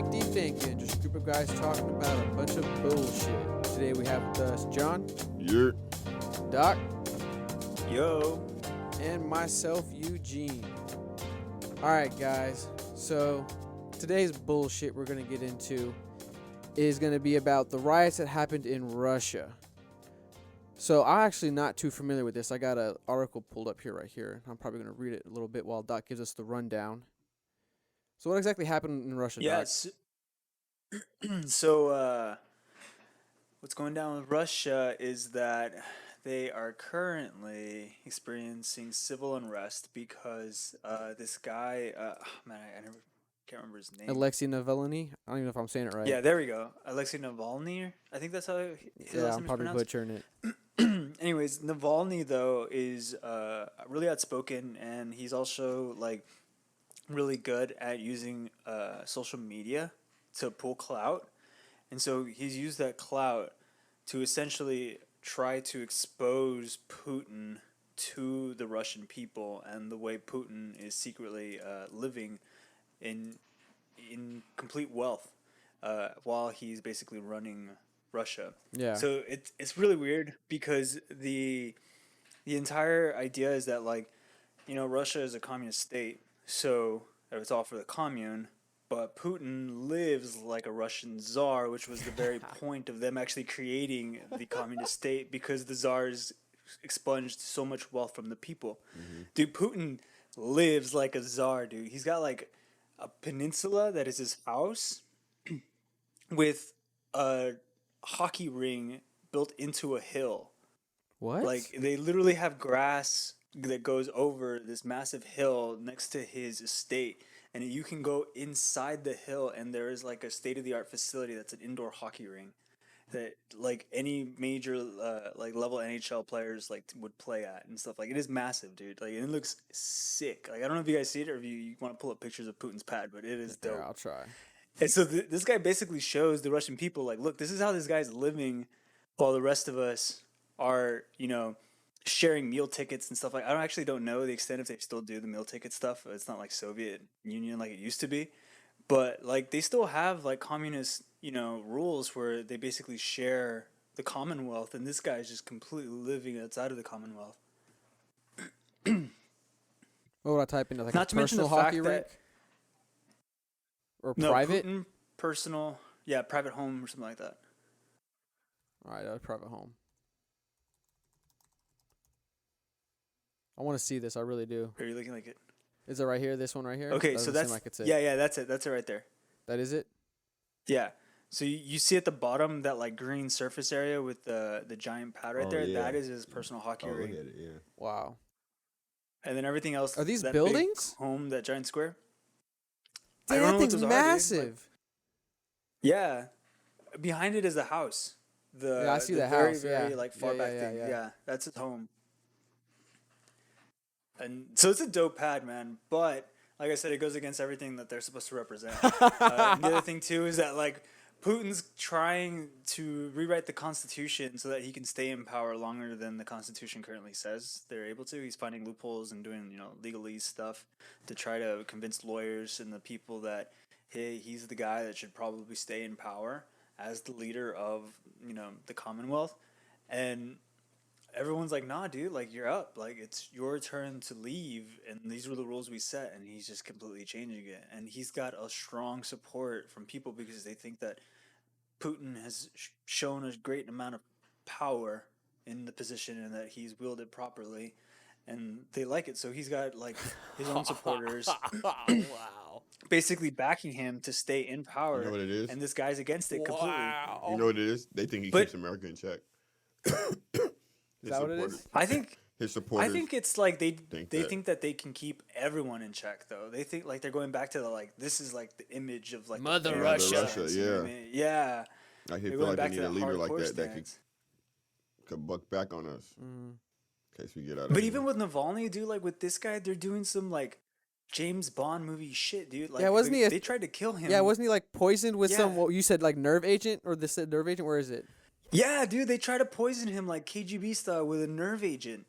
Lengthy Thinking, just a group of guys talking about a bunch of bullshit. Today we have with us John, Yeah. Doc, Yo. and myself, Eugene. Alright, guys, so today's bullshit we're going to get into is going to be about the riots that happened in Russia. So I'm actually not too familiar with this. I got an article pulled up right here. I'm probably going to read it a little bit while Doc gives us the rundown. So what exactly happened in Russia, Doc? Yes. So, what's going down with Russia is that they are currently experiencing civil unrest because this guy, man, I never can't remember his name. Alexei Navalny? I don't even know if I'm saying it right. Yeah, there we go. Alexei Navalny. I think that's how his Yeah, last I'm name is probably pronounced. butchering it. Anyways, Navalny though is really outspoken, and he's also like really good at using social media to pull clout. And so he's used that clout to essentially try to expose Putin to the Russian people and the way Putin is secretly living in complete wealth while he's basically running Russia. Yeah. So it's really weird because the entire idea is that, like, Russia is a communist state, so it's all for the commune. But Putin lives like a Russian czar, which was the very point of them actually creating the communist state, because the czars expunged so much wealth from the people. Mm-hmm. Dude, Putin lives like a czar, dude. He's got like a peninsula that is his house with a hockey ring built into a hill. What? Like, they literally have grass that goes over this massive hill next to his estate, and you can go inside the hill, and there is like a state-of-the-art facility that's an indoor hockey ring that like any major like level NHL players like would play at and stuff. Like, it is massive, dude. Like, it looks sick. Like, I don't know if you guys see it or if you want to pull up pictures of Putin's pad, but it is dope. Yeah, I'll try. And so this guy basically shows the Russian people, like, look, this is how this guy's living while the rest of us are, sharing meal tickets and stuff. Like, I actually don't know the extent if they still do the meal ticket stuff. It's not like Soviet Union like it used to be. But, like, they still have, like, communist, rules where they basically share the Commonwealth, and this guy is just completely living outside of the Commonwealth. What would I type into? Like Not a to mention personal the fact hockey rink? that Or no, private? Putin, personal, private home or something like that. Alright, a private home. I want to see this. I really do. Are you looking like it? Is it right here? This one right here? Okay, Doesn't so that's seem like it's it. yeah, that's it. That's it right there. That is it? Yeah. So you see at the bottom that like green surface area with the giant pad right there. Yeah. That is his personal hockey Look ring. at it, yeah. Wow. And then everything else. Are these that buildings? Big home, that giant square. Dude, that thing's massive. Yeah. Behind it is the house. Yeah, I see the very, house, very yeah. like far Yeah, back yeah, thing. yeah. Yeah, that's his home. And so it's a dope pad, man. But like I said, it goes against everything that they're supposed to represent. And the other thing too is that like Putin's trying to rewrite the Constitution so that he can stay in power longer than the Constitution currently says they're able to. He's finding loopholes and doing legalese stuff to try to convince lawyers and the people that hey, he's the guy that should probably stay in power as the leader of the Commonwealth. And everyone's like, nah, dude, like, you're up. Like, it's your turn to leave, and these were the rules we set, and he's just completely changing it. And he's got a strong support from people because they think that Putin has shown a great amount of power in the position and that he's wielded properly, and they like it. So he's got, like, his own supporters Wow. basically backing him to stay in power. You know what it is? And this guy's against it completely. Wow. You know what it is? They think he But- keeps America in check. Is that what it is? I think His supporters. I think it's like they that. think that they can keep everyone in check, though. They think like they're going back to the like this is like the image of like Mother the Russia. Russians, you know what I mean? Yeah. I They're feel going like they back need to a leader like hardcore that that stance. could buck back on us in case we get out of But here. even with Navalny, dude, like with this guy, they're doing some like James Bond movie shit, dude. Like, Yeah, wasn't they, he a- they tried to kill him. Yeah, wasn't he like poisoned with some, Yeah. what you said, like nerve agent? Or this said nerve agent? Where is it? Yeah, dude, they tried to poison him like KGB style with a nerve agent.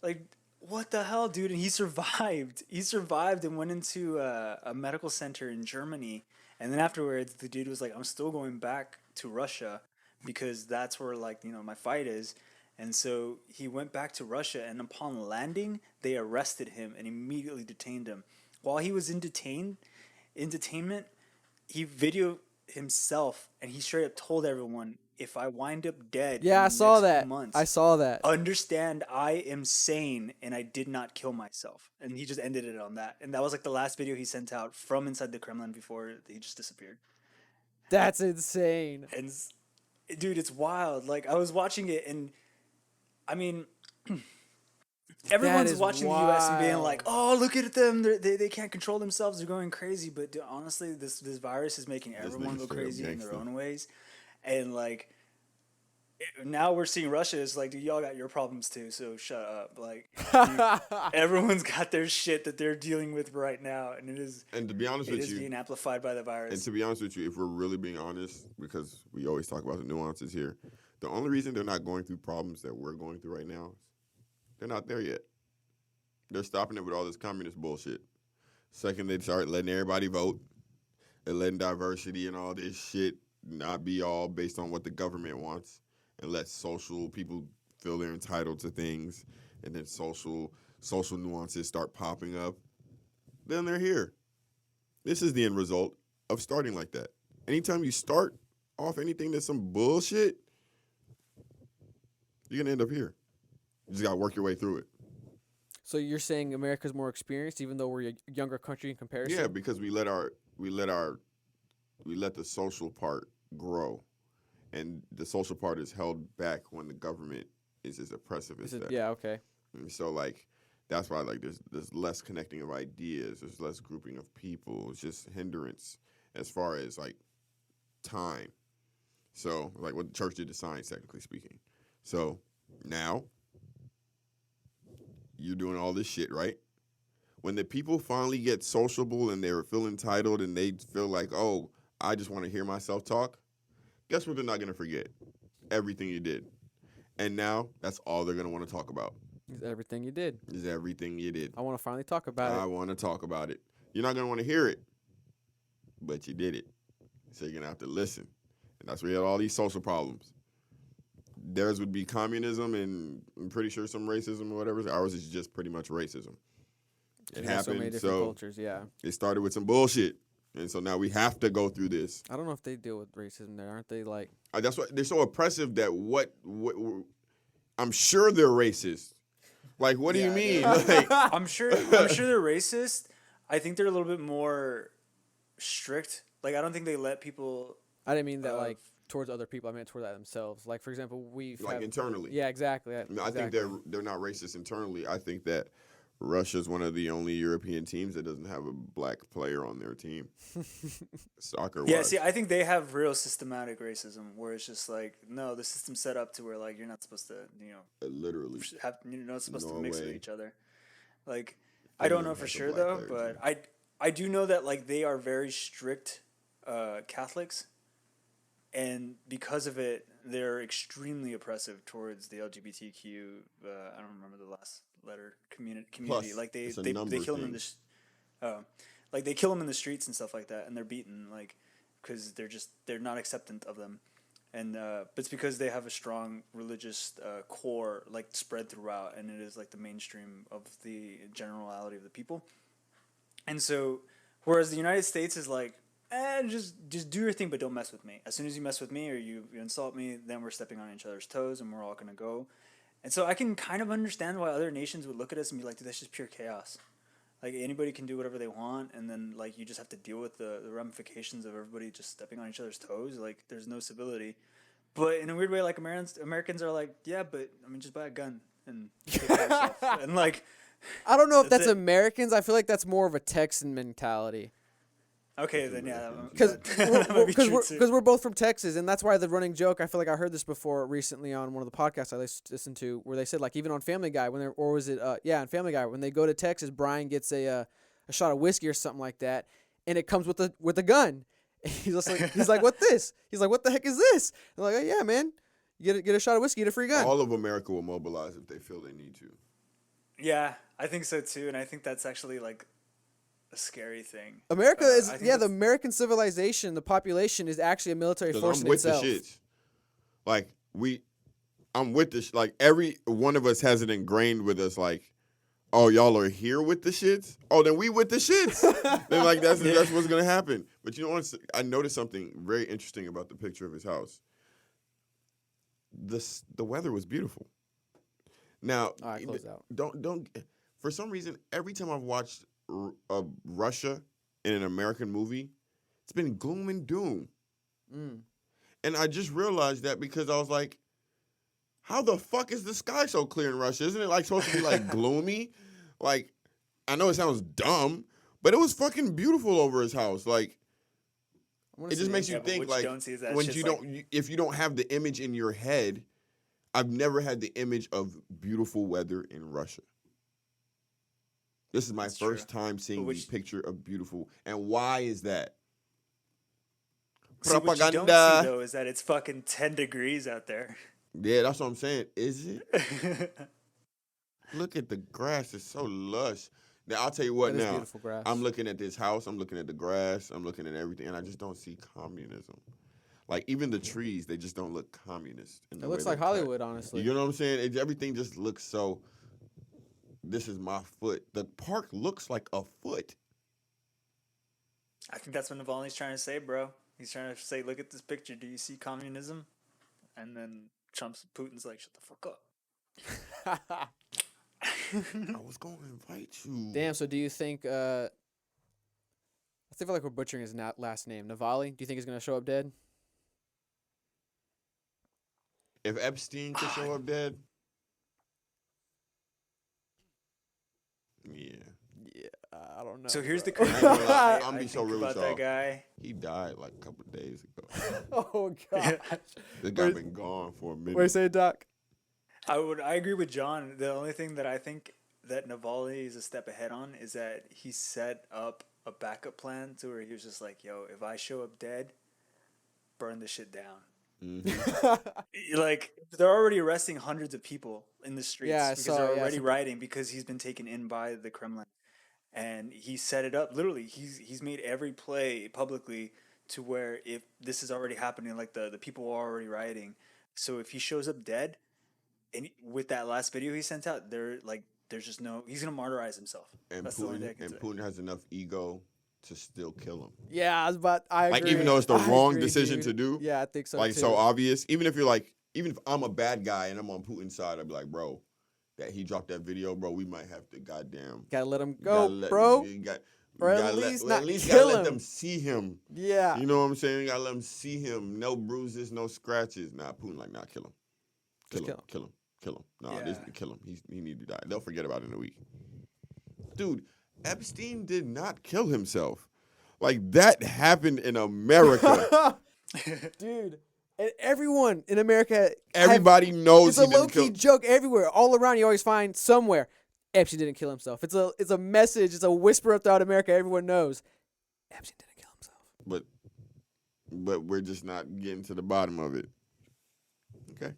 Like, what the hell, dude? And he survived. He survived and went into a medical center in Germany. And then afterwards, the dude was like, I'm still going back to Russia because that's where, like, my fight is. And so he went back to Russia, and upon landing, they arrested him and immediately detained him. While he was in detainment, he videoed himself, and he straight up told everyone, if I wind up dead Yeah, in I the saw next few that. months, I saw that. understand I am sane and I did not kill myself. And he just ended it on that. And that was like the last video he sent out from inside the Kremlin before he just disappeared. That's insane. And dude, it's wild. Like, I was watching it, and I mean, everyone's is watching the U.S. and being wild. like, "Oh, look at them! They can't control themselves. They're going crazy." But dude, honestly, this virus is making everyone go nigga straight up crazy in their gangsta. own ways. And like, now we're seeing Russia is like, dude, y'all got your problems too. So shut up. Like, everyone's got their shit that they're dealing with right now, and And to be honest it with is you, being amplified by the virus. and to be honest with you, if we're really being honest, because we always talk about the nuances here, the only reason they're not going through problems that we're going through right now, they're not there yet. They're stopping it with all this communist bullshit. Second, they start letting everybody vote and letting diversity and all this shit not be all based on what the government wants, and let social people feel they're entitled to things, and then social nuances start popping up. Then they're here. This is the end result of starting like that. Anytime you start off anything that's some bullshit, you're gonna end up here. You just gotta work your way through it. So you're saying America's more experienced, even though we're a younger country in comparison? Yeah, because we let the social part grow, and the social part is held back when the government is as oppressive as that. Yeah, okay. And so like that's why like there's less connecting of ideas, there's less grouping of people. It's just hindrance as far as like time. So like what the church did to science, technically speaking. So now you're doing all this shit, right? When the people finally get sociable and they feel entitled and they feel like, oh, I just want to hear myself talk, guess what they're not going to forget? Everything you did. And now that's all they're going to want to talk about. Is everything you did. Is everything you did. I want to finally talk about I want to talk about it. You're not going to want to hear it, but you did it. So you're going to have to listen. And that's where you have all these social problems. Theirs would be communism and I'm pretty sure some racism or whatever. Ours is just pretty much racism. It There's happened. so many different cultures, yeah. It started with some bullshit. And so now we have to go through this. I don't know if they deal with racism there. Aren't they like... That's why they're so oppressive that what I'm sure they're racist. Like, what do you mean? Like, I'm sure they're racist. I think they're a little bit more strict. Like, I don't think they let people. I didn't mean that like towards other people. I meant towards that themselves. Like, for example, like internally. Yeah, exactly. I think they're not racist internally. I think that Russia's one of the only European teams that doesn't have a black player on their team. Soccer-wise. Yeah, see, I think they have real systematic racism where it's just like, no, the system's set up to where like you're not supposed to, Literally. you're not supposed to No mix with way. each other. Like, I don't know for sure though, but I do know that like they are very strict Catholics, and because of it, they're extremely oppressive towards the LGBTQ. I don't remember the last letter community. Plus, like they it's a kill numbers them in thing. like they kill them in the streets and stuff like that, and they're beaten like because they're not acceptant of them, and but it's because they have a strong religious core like spread throughout, and it is like the mainstream of the generality of the people, and so whereas the United States is like. Just do your thing, but don't mess with me. As soon as you mess with me or you insult me, then we're stepping on each other's toes, and we're all gonna go. And so I can kind of understand why other nations would look at us and be like, dude, that's just pure chaos. Like anybody can do whatever they want, and then like you just have to deal with the ramifications of everybody just stepping on each other's toes. Like there's no civility. But in a weird way, like Americans are like, yeah, but I mean, just buy a gun and take care of yourself. And like, I don't know if that's it. Americans. I feel like that's more of a Texan mentality. okay, then yeah, Because that might be true too. we're both from Texas, and that's why the running joke. I feel like I heard this before recently on one of the podcasts I listened to, where they said like even on Family Guy when they're on Family Guy when they go to Texas, Brian gets a shot of whiskey or something like that, and it comes with a gun. He's like what this? He's like what the heck is this? And they're like, oh, yeah, man, you get a shot of whiskey, get a free gun. All of America will mobilize if they feel they need to. Yeah, I think so too, and I think that's actually like a scary thing. America I is think the that's- American civilization, the population is actually a military 'Cause force I'm in with itself. the shits. Like I'm with this. Like every one of us has it ingrained with us. Like, oh, y'all are here with the shits. Oh, then we with the shits. Then like that's what's gonna happen. But you know what? I noticed something very interesting about the picture of his house. The weather was beautiful. Now, All right, close out. don't. For some reason, every time I've watched Russia in an American movie, it's been gloom and doom. Mm. And I just realized that because I was like, how the fuck is the sky so clear in Russia? Isn't it like supposed to be like gloomy? Like, I know it sounds dumb, but it was fucking beautiful over his house. Like, it just makes you but think what like you don't see is that when shit's you like- don't, if you don't have the image in your head, I've never had the image of beautiful weather in Russia. This is my That's first true. time seeing which- the picture of beautiful. And why is that? See, what you don't Propaganda. see though is that it's fucking 10 degrees out there. Yeah, that's what I'm saying. Is it? Look at the grass. It's so lush. Now, I'll tell you what That is now. beautiful grass. I'm looking at this house. I'm looking at the grass. I'm looking at everything. And I just don't see communism. Like, even the trees, they just don't look communist. In the It way looks like they're cut. Hollywood, honestly. You know what I'm saying? Everything just looks so, this is my foot. The park looks like a foot. I think that's what Navalny's trying to say, bro. He's trying to say, look at this picture. Do you see communism? And then Putin's like, shut the fuck up. I was going to invite you. Damn. So do you think? I feel like we're butchering his last name. Navalny. Do you think he's gonna show up dead? If Epstein could show up dead, yeah. Yeah, I don't know. So here's the bro. crazy I ain't gonna lie, thing. I'm I be so think real with about that y'all. guy. He died like a couple of days ago. Oh gosh. This guy Where's- been gone for a minute. Wait, say it, Doc. I agree with John. The only thing that I think that Navalny is a step ahead on is that he set up a backup plan to where he was just like, yo, if I show up dead, burn this shit down. Like, they're already arresting hundreds of people in the streets Yeah, I because saw- they're yeah, already some- rioting because he's been taken in by the Kremlin. And he set it up, literally, he's made every play publicly to where if this is already happening, like the people are already rioting. So if he shows up dead, and with that last video he sent out, there's just no, he's gonna martyrize himself. And That's the only thing I can say. Putin has enough ego to still kill him. Yeah, I agree. Like, even though it's the I wrong agree, decision dude. to do, Yeah, I think so like too. so obvious. Even if I'm a bad guy and I'm on Putin's side, I'd be like, bro, that he dropped that video, bro, we might have to goddamn Gotta let him you go, gotta let- bro. you got- Or you at gotta least let, not at least kill gotta let him. them see him. Yeah. You know what I'm saying? You gotta let them see him. No bruises, no scratches. Nah, Putin like, nah, kill him. Just Kill him. Nah, Yeah. kill him. He need to die. They'll forget about it in a week. Dude, Epstein did not kill himself. Like, that happened in America. Dude, and everyone in America, Everybody knows it's he a didn't low key kill. joke everywhere, all around. You always find somewhere Epstein didn't kill himself. It's a message. It's a whisper throughout America. Everyone knows Epstein didn't kill himself. But we're just not getting to the bottom of it. Okay.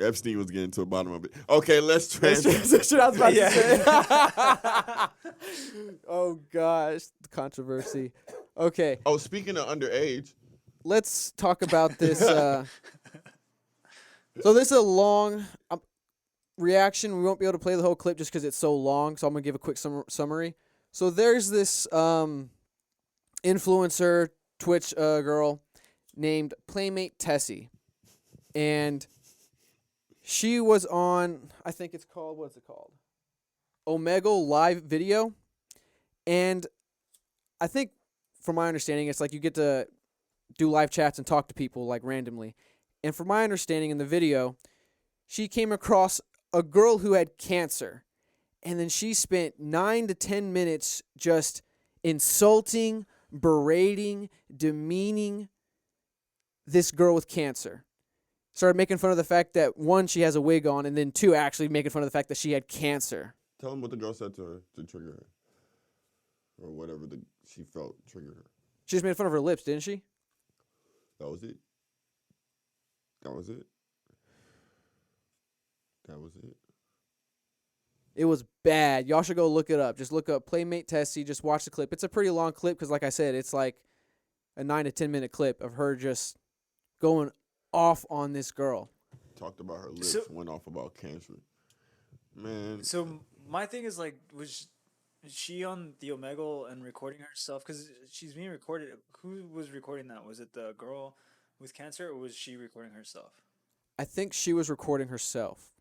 Epstein was getting to the bottom of it. Okay, let's transition. I was about Yeah. to say. Oh gosh, the controversy. Okay, Oh, speaking of underage, let's talk about this. So this is a long reaction. We won't be able to play the whole clip just because it's so long. So I'm gonna give a quick summary. So there's this influencer Twitch girl named playmatetessi, and she was on, I think it's called, what's it called? Omegle live video. And I think from my understanding, it's like you get to do live chats and talk to people like randomly. And from my understanding in the video, she came across a girl who had cancer. And then she spent 9 to 10 minutes just insulting, berating, demeaning this girl with cancer. Started making fun of the fact that, one, she has a wig on, and then two, actually making fun of the fact that she had cancer. tell him what the girl said to her to trigger her. Or whatever she felt triggered her. She just made fun of her lips, didn't she? That was it. That was it. That was it. It was bad. Y'all should go look it up. Just look up playmatetessi. Just watch the clip. It's a pretty long clip because, like I said, it's like a 9 to 10 minute clip of her just going off on this girl. Talked about her lips, So- went off about cancer. Man, So my thing is like, was she on the Omegle and recording herself? Because she's being recorded. Who was recording that? Was it the girl with cancer, or was she recording herself? I think she was recording herself,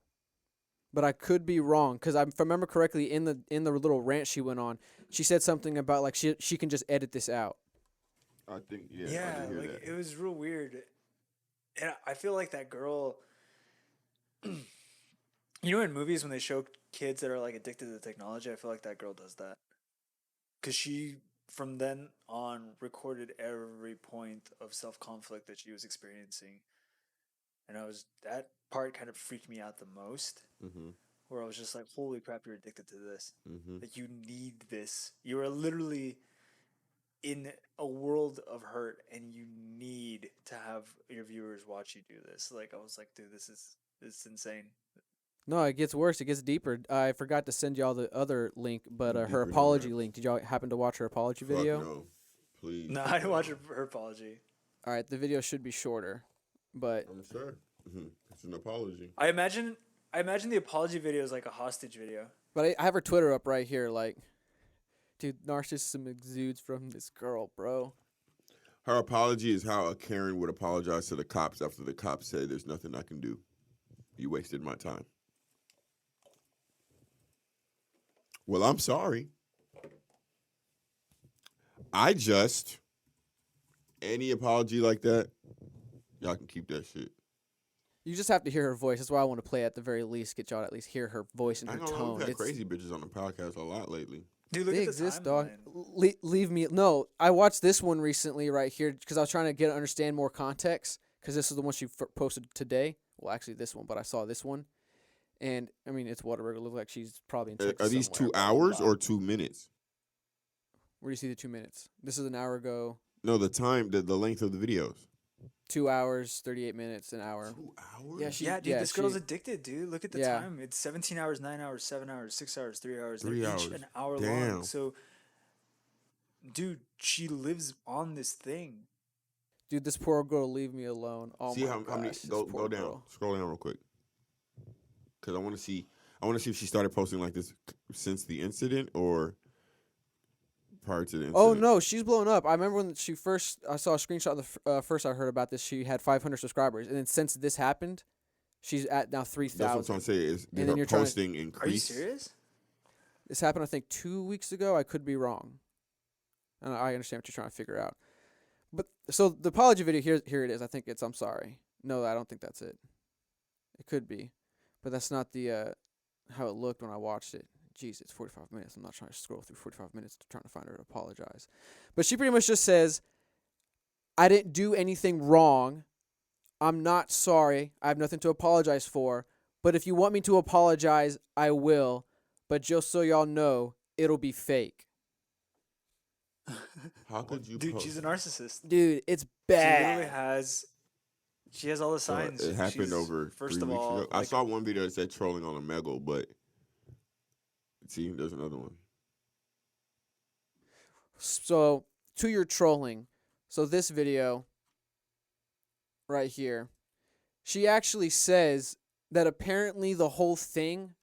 but I could be wrong because if I remember correctly, in the little rant she went on, she said something about like she can just edit this out. I think I did hear like that. it was real weird, and I feel like that girl. You know, in movies when they show kids that are like addicted to technology, I feel like that girl does that because she from then on recorded every point of self conflict that she was experiencing, and that part kind of freaked me out the most. Mm-hmm. Where I was just like, "Holy crap, you're addicted to this! Mm-hmm. Like you need this. You are literally in a world of hurt, and you need to have your viewers watch you do this." Like I was like, "Dude, this is insane." No, it gets worse. It gets deeper. I forgot to send y'all the other link, but her Deeper than apology that. link. Did y'all happen to watch her apology Fuck video? no. Please. No, take I didn't that watch out. her apology. All right, the video should be shorter, but I'm sure. Mm-hmm. It's an apology. I imagine the apology video is like a hostage video. I have her Twitter up right here. Like, dude, narcissism exudes from this girl, bro. Her apology is how a Karen would apologize to the cops after the cops say, "There's nothing I can do. You wasted my time." Well, I'm sorry. Any apology like that, y'all can keep that shit. You just have to hear her voice. That's why I want to play at the very least. Get y'all to at least hear her voice and I her know tone. we've had It's, crazy bitches on the podcast a lot lately. Dude, look they at the exist, timeline. dog. Leave me. No, I watched this one recently right here because I was trying to understand more context because this is the one she posted today. Well, actually, this one, but I saw this one. And, I mean, it's whatever. It looks like she's probably in Texas Are these somewhere, 2 blah, blah, hours blah. or 2 minutes? Where do you see the 2 minutes? This is an hour ago. No, the time, the length of the videos. 2 hours, 38 minutes, an hour. 2 hours? Yeah, Yeah, dude, this girl's she- addicted, dude. Look at the Yeah. time. It's 17 hours, 9 hours, 7 hours, 6 hours, 3 hours. 3 They're hours. each an hour Damn. long. So, dude, she lives on this thing. Dude, this poor girl, leave me alone. Oh See my how many? gosh, this Go poor down. girl. Scroll down real quick. Because I want to see. I want to see if she started posting like this since the incident or prior to the incident. Oh no, she's blown up. I remember when I saw a screenshot of the first I heard about this. She had 500 subscribers, and then since this happened, she's at now That's what I'm 3,000. trying to say. Is And did then her you're trying to- posting Are you increase? serious? This happened, I think, 2 weeks ago. I could be wrong, and I understand what you're trying to figure out. But so the apology video here it is. I think it's I'm sorry. No, I don't think that's it. It could be, but that's not the how it looked when I watched it. Jeez, it's 45 minutes. I'm not trying to scroll through 45 minutes trying to find her to apologize. But she pretty much just says, I didn't do anything wrong. I'm not sorry. I have nothing to apologize for. But if you want me to apologize, I will. But just so y'all know, it'll be fake. How could you? Dude, post? she's a narcissist. Dude, it's She literally bad. has. She has all the So signs. it happened She's, over first 3 of weeks all, ago. I like, saw one video that said trolling on a Omegle, but see, there's another one. So, to your trolling. So, this video right here, she actually says that apparently the whole thing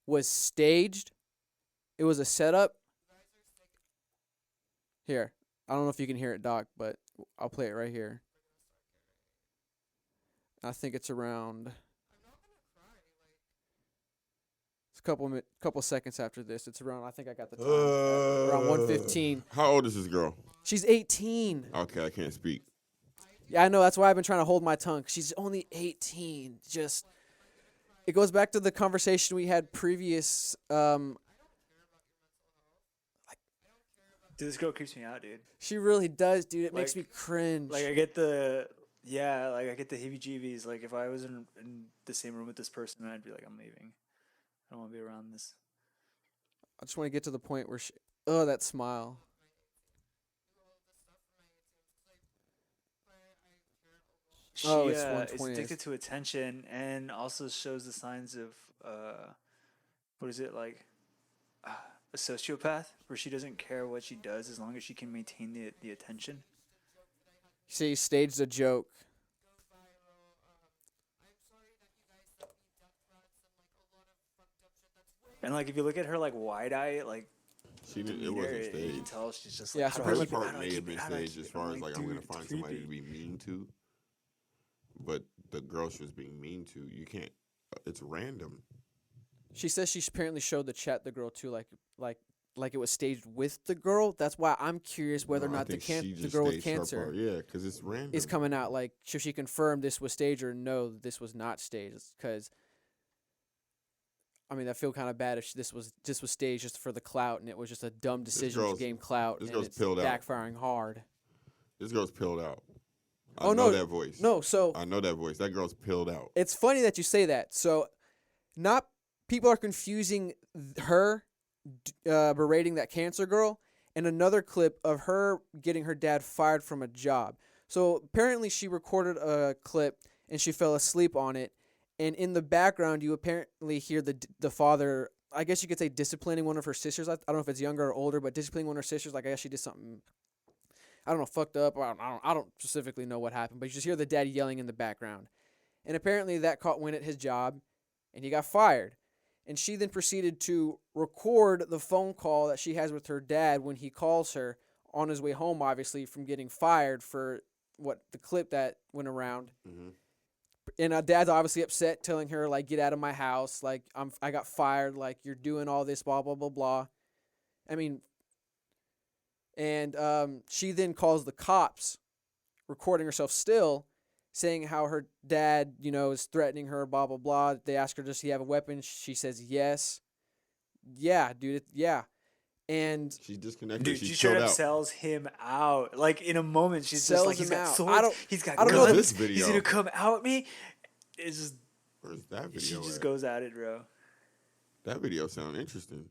was staged. It was a setup. Here. I don't know if you can hear it, Doc, but I'll play it right here. I think it's around. It's a couple seconds after this. It's around. I think I got the time. Around 1:15. How old is this girl? She's 18. Okay, I can't speak. Yeah, I know. That's why I've been trying to hold my tongue. She's only 18. Just, it goes back to the conversation we had previous. dude, this girl creeps me out, dude. She really does, dude. It makes me Like- cringe. Like I get the heebie-jeebies. Like if I was in the same room with this person, I'd be like, I'm leaving. I don't want to be around this. I just want to get to the point where she. Oh, that smile. She Oh, it's is 120. addicted to attention and also shows the signs of what is it like? A sociopath, where she doesn't care what she does as long as she can maintain the attention. She staged a joke. And like if you look at her like wide eye, like She didn't. It demeanor, wasn't you can staged. tell she's just Yeah, like, she how The do I pretty first keep it? How part do I may have keep it? been How do I staged keep as it? far as like I'm dude, gonna it's find somebody to creepy. be mean to, but the girl she was being mean to, you can't. It's random. She says she apparently showed the chat the girl too, like it was staged with the girl. That's why I'm curious whether or No, I not think she the just girl with staged her cancer part. Yeah, because it's random. is coming out. Like, should she confirm this was staged or no, this was not staged? Because I mean, I feel kind of bad if this was staged just for the clout and it was just a dumb decision to girl's- gain clout this and girl's it's pilled out. backfiring hard. This girl's pilled out. I Oh, know no. that voice. No, so I know that voice. That girl's pilled out. it's funny that you say that. So, not people are confusing her berating that cancer girl and another clip of her getting her dad fired from a job. So apparently she recorded a clip and she fell asleep on it, and in the background you apparently hear the father, I guess you could say, disciplining one of her sisters. I don't know if it's younger or older, but disciplining one of her sisters. Like, I guess she did something, I don't know, fucked up. Or I don't specifically know what happened, but you just hear the dad yelling in the background. And apparently that caught wind at his job, and he got fired. And she then proceeded to record the phone call that she has with her dad when he calls her on his way home, obviously, from getting fired for the clip that went around. Mm-hmm. And dad's obviously upset, telling her, like, get out of my house. Like, I got fired. Like, you're doing all this, blah, blah, blah, blah. I mean, and she then calls the cops, recording herself still, saying how her dad, is threatening her, blah, blah, blah. They ask her, does he have a weapon? She says yes. Yeah, dude, yeah. And She's disconnected. Dude, She's she straight chilled up out. sells him out. Like in a moment, she's just Sells like, he's him got out. swords, he's got I don't know guns, this video. he's gonna come out at me. It's just, Where's that video? she just at? goes at it, bro. That video sound interesting.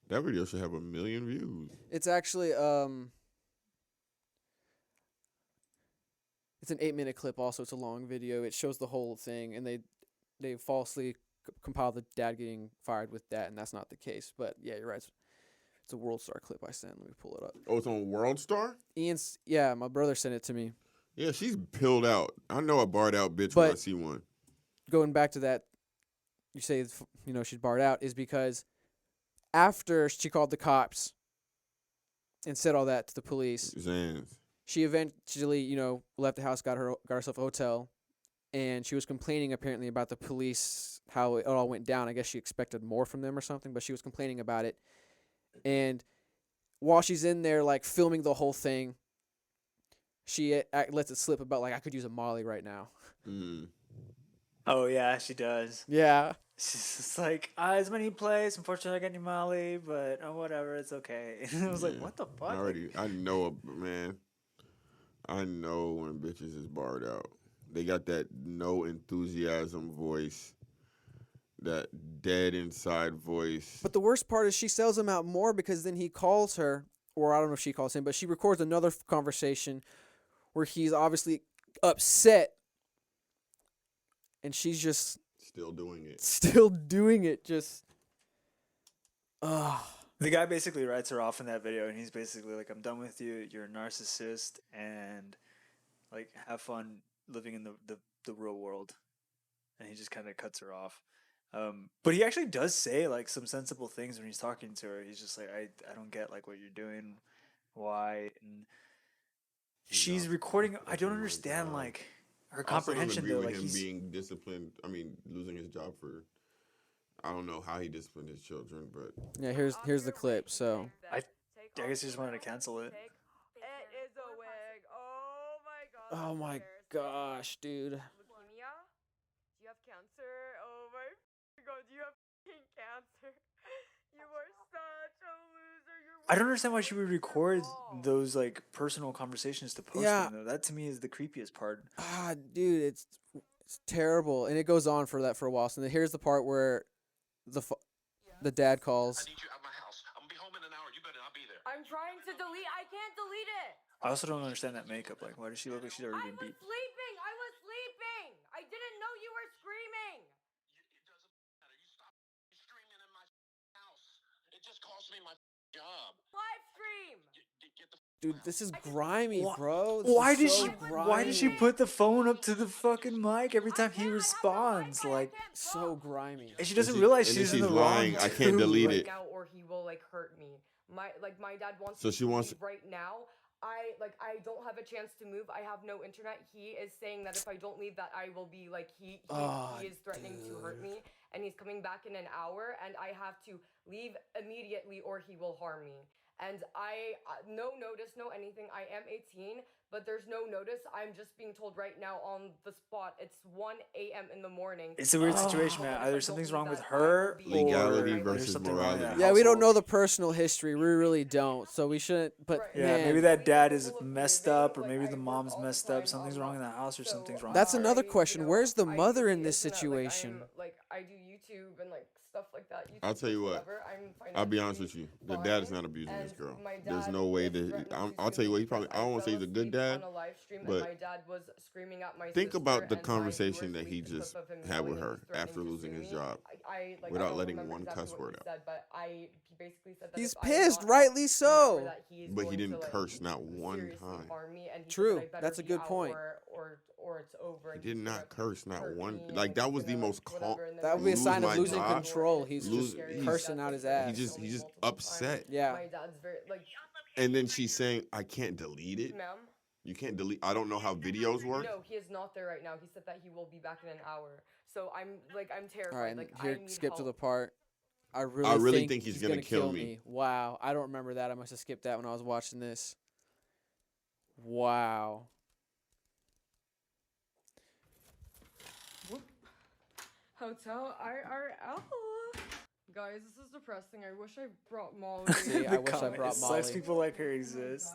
That video should have 1 million views. it's actually it's an 8-minute clip. Also, it's a long video. It shows the whole thing, and they falsely compiled the dad getting fired with that, and that's not the case. But yeah, you're right. It's a World Star clip I sent. Let me pull it up. Oh, it's on World Star? Yeah, my brother sent it to me. Yeah, she's pilled out. I know a barred out bitch when I But- see one. Going back to that, you say, she's barred out, is because after she called the cops and said all that to the police, Zans. she eventually, left the house, got herself a hotel, and she was complaining apparently about the police, how it all went down. I guess she expected more from them or something, but she was complaining about it. And while she's in there, like, filming the whole thing, she lets it slip about, like, I could use a Molly right now. Mm. Oh yeah, she does. Yeah. She's just like, as many plays. Unfortunately, I got any Molly, but whatever, it's okay. And I was like, Yeah. what the fuck? I know, man. I know when bitches is barred out. They got that no enthusiasm voice, that dead inside voice. But the worst part is she sells him out more because then he calls her, or I don't know if she calls him, but she records another conversation where he's obviously upset, and she's just Still doing it. still doing it. Just, The guy basically writes her off in that video, and he's basically like, I'm done with you. You're a narcissist, and like, have fun living in the real world. And he just kind of cuts her off. But he actually does say like some sensible things when he's talking to her. He's just like, I don't get like what you're doing, why, and she's recording. I don't understand like her comprehension I also though. don't Like agree with him he's being disciplined. I mean, losing his job for. I don't know how he disciplined his children, but yeah. Here's the clip. So I guess he just wanted to cancel it. It is a wig. Oh my god. oh my gosh, dude. Leukemia? Do you have cancer? Oh my god, you have fucking cancer. You are such a loser. I don't understand why she would record those like personal conversations to post Yeah. them though. That to me is the creepiest part. Dude, it's terrible, and it goes on for a while. So then here's the part where the dad calls. I need you at my house. I'm gonna be home in an hour. You better not be there. I'm trying to delete. I can't delete it. I also don't understand that makeup. Like, why does she look like she's already I been was beat? sleeping. I was sleeping. I didn't know you were screaming. me my job. Live stream. Get the Dude, this is grimy, Why- bro. This Why is did so she? grimy. Why did she put the phone up to the fucking mic every time he I have no responds? Wi-Fi, I Like, can't So talk. grimy. and she doesn't she- realize and then she's in she's the lying, wrong. I can't too. delete Like, it. Now, or he will like hurt me. My dad wants So me she to wants- leave right now. I don't have a chance to move. I have no internet. He is saying that if I don't leave, that I will be like he is threatening to hurt me, and he's coming back in an hour, and I have to leave immediately or he will harm me. And I no notice, no anything. I am 18, but there's no notice. I'm just being told right now on the spot. It's 1 a.m. in the morning. it's a weird situation, man. Either something's wrong with her Legality or versus there's something wrong in that morality. Yeah, we don't know household. the personal history. We really don't. So we shouldn't. But Right. Yeah, man, maybe that We dad are is capable of messed moving, up, or like, maybe I the work mom's all the messed up. time, Something's wrong in the house, or so something's wrong. That's with her. another question. Where's the I mother do in the this internet, situation? I do YouTube and like stuff like that. I'll YouTube, tell you what. whatever. I'm I'll be honest with financially you. The dad is fine, not abusing this and girl. my There's dad no way is that. threatening to I'll tell you what. He sue me probably. I because don't want to say he's a fell good asleep dad. on a live stream, but and my dad was screaming at my think sister about the and my conversation that viewers he leaked a just clip of him had yelling with and her he's threatening after to losing sue his me. job I without don't letting remember one exactly cuss what word he out. said, but he basically said that He's if I pissed, not rightly help so. in an hour, that he's But he going didn't to, like, curse not one seriously time. harm me, and he True. said I better That's a be good out point. or it's over. He and did he's not gonna curse not hurt one. me, Like and that he's was the gonna, most like, whatever, and then That would my be a lose sign of my losing job, control. He's lose- just he's- cursing out his ass. he's just upset. Yeah. My dad's very like, And then she's saying, "I can't delete it. ma'am. You can't delete. I don't know how videos work." No, he is not there right now. He said that he will be back in an hour. So I'm terrified. All right, like here, I need skip to the help. part. I really think he's gonna gonna kill me. Wow, I don't remember that. I must have skipped that when I was watching this. Wow. Hotel IRL. Guys, this is depressing. I wish I brought Molly. See, I wish I brought It sucks Molly. people like her exist.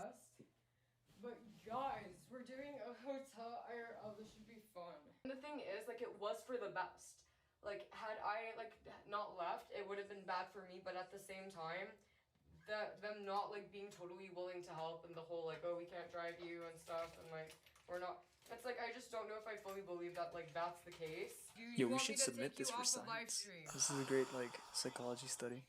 But guys, we're doing a hotel IRL. This should be fun. And the thing is, like, it was for the best. Like, had I not left, it would have been bad for me. But at the same time, them not like being totally willing to help, and the whole like, oh, we can't drive you and stuff, and like we're not. It's like I just don't know if I fully believe that like that's the case. Yo, we should submit this for science. This is a great psychology study.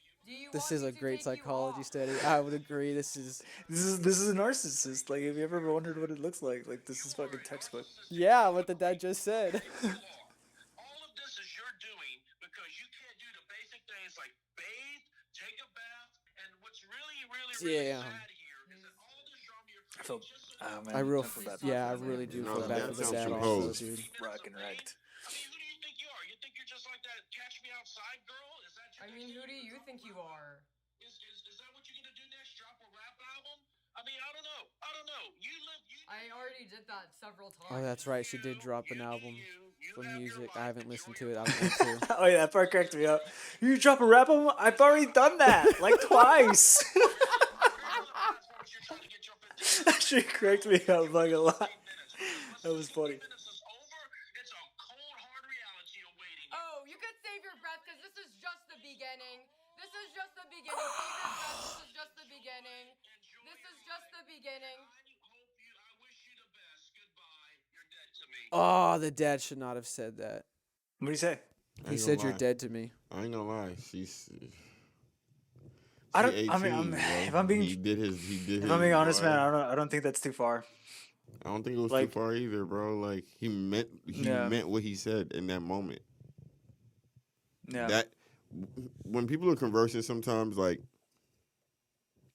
This is a great psychology study. I would agree. This is This is a narcissist. Like, have you ever wondered what it looks like? Like, this is fucking textbook. yeah, what the dad just said. All of this is your doing because you can't do the basic things like bathe, take a bath, and what's really Damn. sad here is that all this drama you're I feel, just oh man, I real, feel bad for yeah, I that. really do No, feel that bad dad for the sounds dad too also, posed. dude. Rockin' wrecked. I mean, who do you think you are? You think you're just like that catch me outside girl? Is that your I mean, who do you think you are? Is that what you're gonna do next? Drop a rap album? I mean, I don't know. You I already did that several times. Oh, that's right. She did drop an album for have your music. life, I haven't enjoy listened to your it. I don't want to. Oh yeah, that part cracked me up. You drop a rap album? I've already done that like twice. That shit cracked me up like a lot. That was funny. Oh, you could save your breath because this is just the beginning. This is just the beginning. Save your breath. This is just the beginning. This is just the beginning. Oh, the dad should not have said that. What do you say? I He ain't said gonna you're lie. dead to me. I ain't gonna lie. She's. I don't. she I mean, 18, bro. if I'm being, He did his. if I'm being honest, bro. man, I don't think that's too far. I don't think it was like- too far either, bro. Like he meant what he said in that moment. Yeah. That when people are conversing, sometimes like,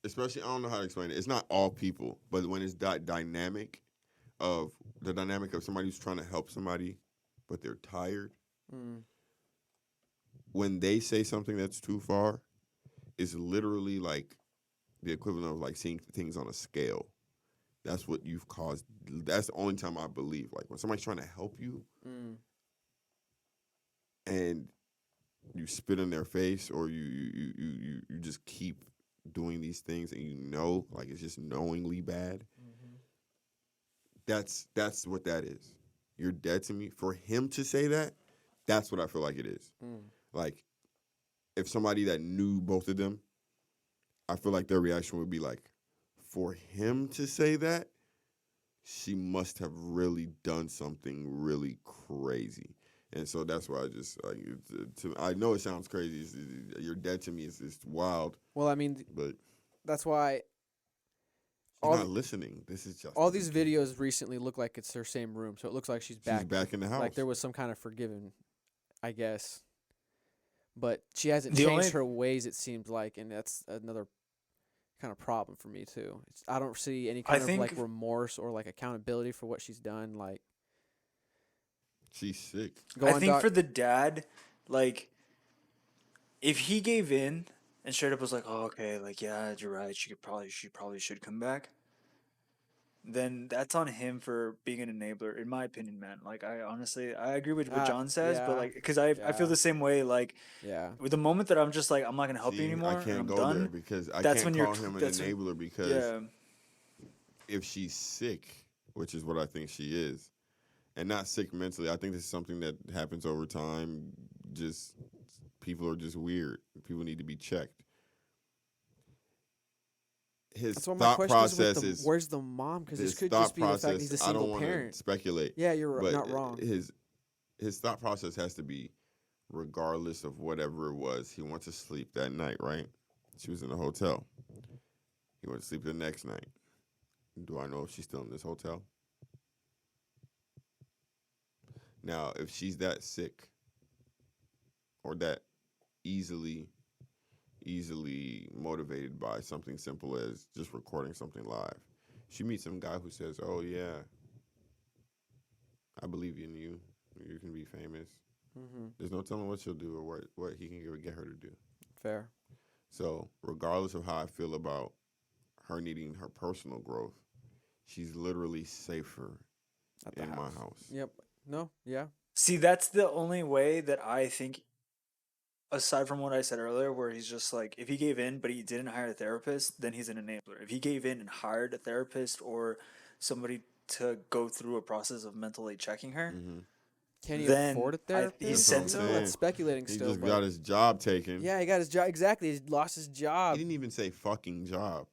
especially I don't know how to explain it. It's not all people, but when it's that dynamic of somebody who's trying to help somebody, but they're tired. Mm. When they say something that's too far, it's literally like the equivalent of like seeing things on a scale. That's what you've caused. That's the only time I believe. Like when somebody's trying to help you Mm. and you spit in their face, or you just keep doing these things, and you know, like it's just knowingly bad. Mm-hmm. That's what that is. You're dead to me. For him to say that, that's what I feel like it is. Mm. Like, if somebody that knew both of them, I feel like their reaction would be like, for him to say that, she must have really done something really crazy. And so that's why I just like I know it sounds crazy. You're dead to me. It's wild. Well, I mean, But that's why you're not listening. This is just all these videos recently look like it's her same room, so it looks like she's back. She's back in the house. Like there was some kind of forgiving, I guess. But she hasn't The changed only- her ways, it seems like, and that's another kind of problem for me too. I don't see any kind of like remorse or like accountability for what she's done. Like she's sick. I think for the dad, like, if he gave in and straight up was like, "Oh, okay, like, yeah, you're right. She probably should come back," then that's on him for being an enabler, in my opinion, man. Like, I honestly, I agree with what John says, but like, because I feel the same way. Like, with the moment that I'm just like, I'm not gonna help you anymore, I can't I'm go done, there because I that's can't when call him an enabler because if she's sick, which is what I think she is, and not sick mentally, I think this is something that happens over time. Just people are just weird. People need to be checked. His thought process is where's the mom? Because this could thought just be the fact process, he's a I don't single want to parent. speculate. Yeah, you're but not wrong. His thought process has to be, regardless of whatever it was, he went to sleep that night, right? She was in the hotel. He went to sleep the next night. Do I know if she's still in this hotel? Now, if she's that sick or that easily motivated by something simple as just recording something live, she meets some guy who says, "Oh yeah, I believe in you. You can be famous." Mm-hmm. There's no telling what she'll do or what he can get her to do. Fair. So regardless of how I feel about her needing her personal growth, she's literally safer in my house. Yep. No. Yeah. See, that's the only way that I think, aside from what I said earlier, where he's just like, if he gave in but he didn't hire a therapist, then he's an enabler. If he gave in and hired a therapist or somebody to go through a process of mentally checking her, can he then afford a therapist? he said That's so. what I'm saying. That's speculating He still. just but got his job taken. yeah, he got his job. Exactly. He lost his job. He didn't even say fucking job.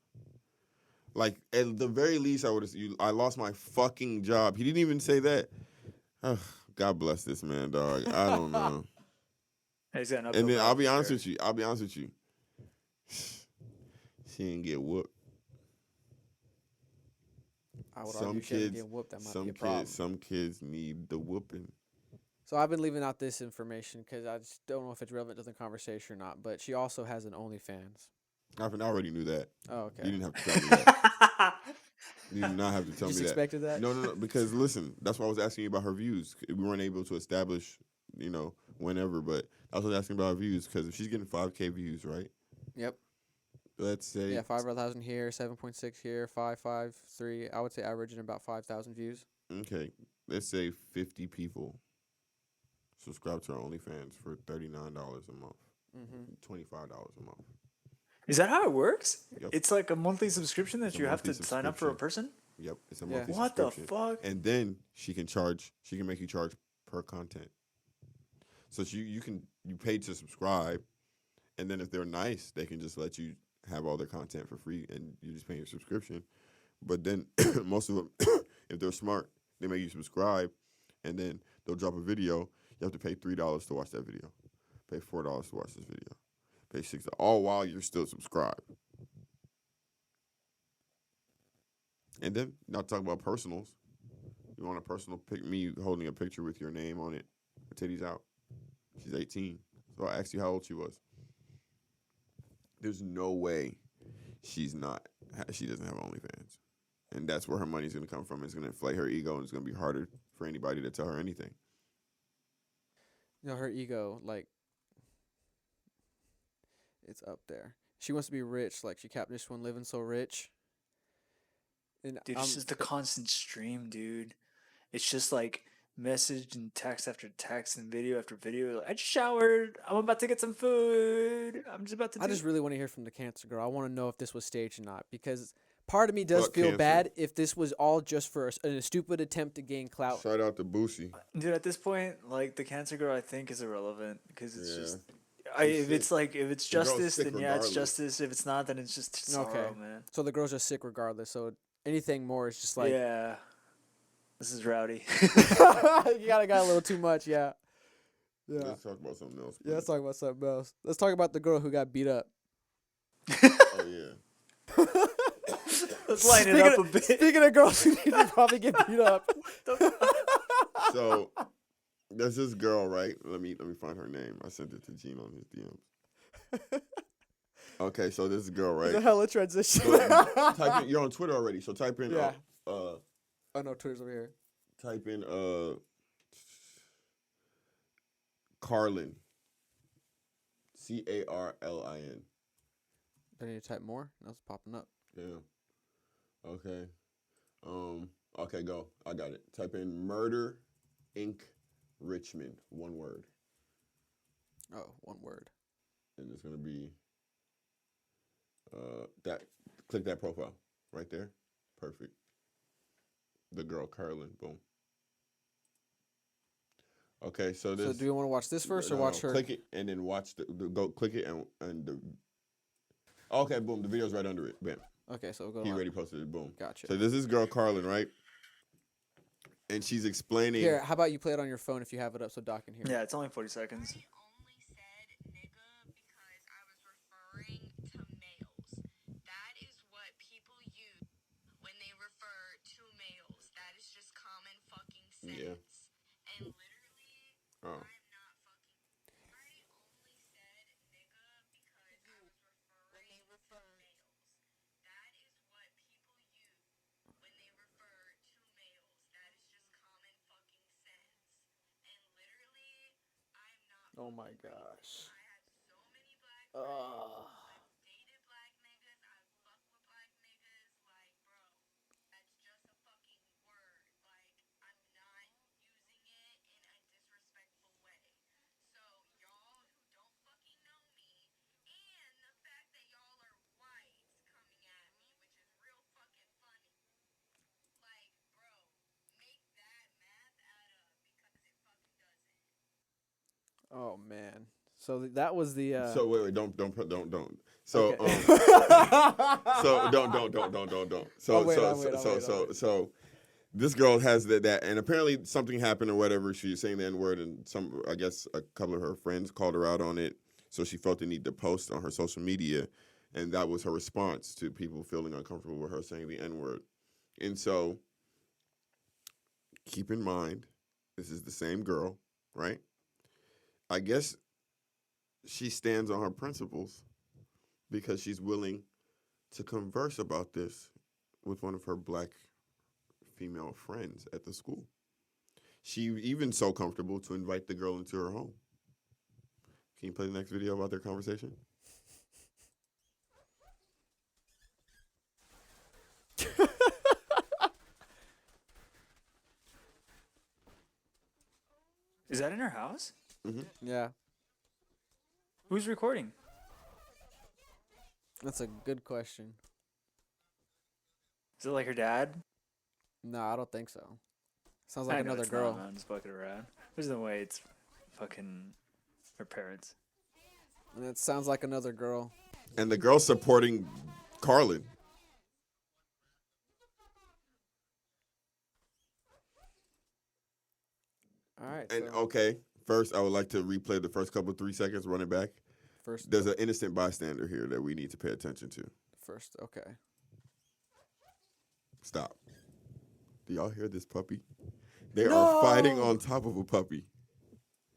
Like, at the very least, I lost my fucking job. He didn't even say that. Ugh, God bless this man, dog. I don't know. He's got an And uphill then battle I'll be for honest sure. with you. I'll be honest with you. She didn't get whooped. I would argue she didn't get whooped. That might be a problem. Some kids need the whooping. So I've been leaving out this information because I just don't know if it's relevant to the conversation or not. But she also has an OnlyFans. I already knew that. Oh, okay. You didn't have to tell me that. You did not have to tell You me just that. expected that? No. Because listen, that's why I was asking you about her views. We weren't able to establish, whenever. But I was asking about her views because if she's getting 5K views, right? Yep. Let's say 5,000 here, 7.6 here, 553. I would say averaging about 5,000 views. Okay, let's say 50 people subscribe to her OnlyFans for $39 a month, $25 a month. Is that how it works? Yep. It's like a monthly subscription that It's a you have to monthly sign up for a subscription. person? Yep, it's a monthly What the subscription. fuck? And then she can make you charge per content. So you pay to subscribe, and then if they're nice, they can just let you have all their content for free, and you just pay your subscription. But then most of them, if they're smart, they make you subscribe, and then they'll drop a video. You have to pay $3 to watch that video. Pay $4 to watch this video. Pay $6, all while you're still subscribed. And then, not talking about personals. You want a personal pic, me holding a picture with your name on it, her titties out. She's 18. So I asked you how old she was. There's no way she doesn't have OnlyFans. And that's where her money's going to come from. It's going to inflate her ego, and it's going to be harder for anybody to tell her anything. Her ego, like, it's up there. She wants to be rich. Like, she capped this one living so rich. And Dude, it's just the constant stream, dude. It's just like message and text after text and video after video. Like, I just showered. I'm about to get some food. I'm just about to. I just really want to hear from the cancer girl. I want to know if this was staged or not, because part of me does Fuck feel cancer. bad if this was all just for a stupid attempt to gain clout. Shout out to Boosie. Dude, at this point, like, the cancer girl, I think is irrelevant because it's Yeah. just. She's If sick. it's like if it's The girl's justice, sick then yeah, it's regardless. justice. If it's not, then it's just sorrow, man. So the girl's just sick regardless. So anything more is just like Yeah, this is rowdy. you got a little too much, yeah. Yeah. Let's talk about something else. Yeah, let's please. talk about something else. Let's talk about the girl who got beat up. Oh yeah. Let's lighten it up a bit. Speaking of girls who need to probably get beat up. So there's this girl, right? Let me find her name. I sent it to Gene on his DMs. Okay, so this girl, It's a right? hella transition. Type in, you're on Twitter already, so type in Yeah. uh Oh no, Twitter's over here. type in Carlin. Carlin. Do I need to type more? That's popping up. Yeah. Okay. Okay, go. I got it. Type in Murder Inc. Richmond. One word. Oh, one word. And it's gonna be that click that profile right there. Perfect. The girl Carlin. Boom. Okay, so this. So do you want to watch this first or watch her? Click it and then watch the go. Click it and the. Okay, boom. The video's right under it. Bam. Okay, so we'll go He on. already posted it. Boom. Gotcha. So this is girl Carlin, right? And she's explaining. Here, how about you play it on your phone if you have it up so Doc can hear it? Yeah, it's only 40 seconds. I only said nigga because I was referring to males. That is what people use when they refer to males. That is just common fucking sense. Yeah. And literally, Oh. I'm not fucking. I only said nigga because I was referring to males. That is what people use when they refer to males. That is just common fucking sense. And literally, I'm not. Oh my gosh. I have so many black friends. I've dated black niggas. I've fucked with black niggas. Like, bro, that's just a fucking word. Like, I'm not using it in a disrespectful way. So, y'all who don't fucking know me, and the fact that y'all are whites coming at me, which is real fucking funny. Like, bro, make that math add up because it fucking doesn't. Oh man. So that was the. So wait, don't. So Okay. so don't. So I'll wait, so I'll wait, I'll so wait, so I'll wait. so this girl has that, and apparently something happened or whatever. She's saying the N-word, and I guess a couple of her friends called her out on it. So she felt the need to post on her social media, and that was her response to people feeling uncomfortable with her saying the N-word. And so keep in mind, this is the same girl, right? I guess she stands on her principles because she's willing to converse about this with one of her black female friends at the school. She even so comfortable to invite the girl into her home. Can you play the next video about their conversation? Is that in her house? Yeah, Who's recording? that's a good question. Is it like her dad? No, I don't think so. Sounds I like know another it's not, girl. man. I'm just fucking around. There's no way it's fucking her parents. And it sounds like another girl. And the girl supporting Carlin. All right. And so okay, first I would like to replay the first couple 3 seconds, run it back. first, There's an innocent bystander here that we need to pay attention to. okay. Stop. Do y'all hear this puppy? They are fighting No! on top of a puppy.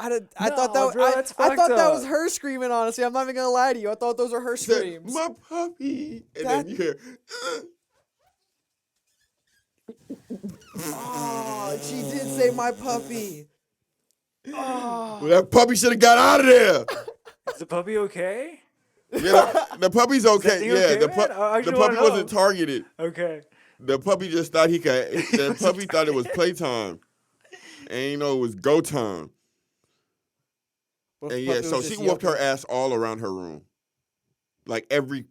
I No, thought that bro, I, that's I thought fucked that was up. her screaming. Honestly, I'm not even gonna lie to you. I thought those were her Said, screams. my puppy. And That- then you hear, Oh, she did say my puppy. Oh. well, that puppy should have got out of there. Is the puppy okay? Yeah, the puppy's okay. thing Yeah, okay, the, man? I the actually puppy wanna wasn't know. targeted. Okay. The puppy just thought he could. The puppy thought it was playtime. And you know it was go time. What And if yeah, puppy so was she just whooped her yelping? ass all around her room. Like every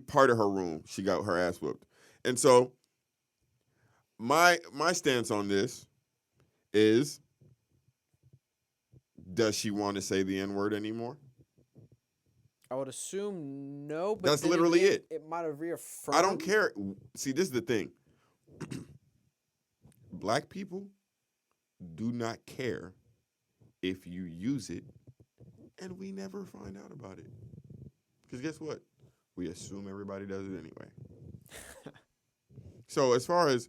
part of her room, she got her ass whooped. And so my stance on this is, does she want to say the N-word anymore? I would assume no, but That's then literally again, it. It might have reaffirmed. I don't care. See, this is the thing. Black people do not care if you use it and we never find out about it. Because guess what? We assume everybody does it anyway. So as far as,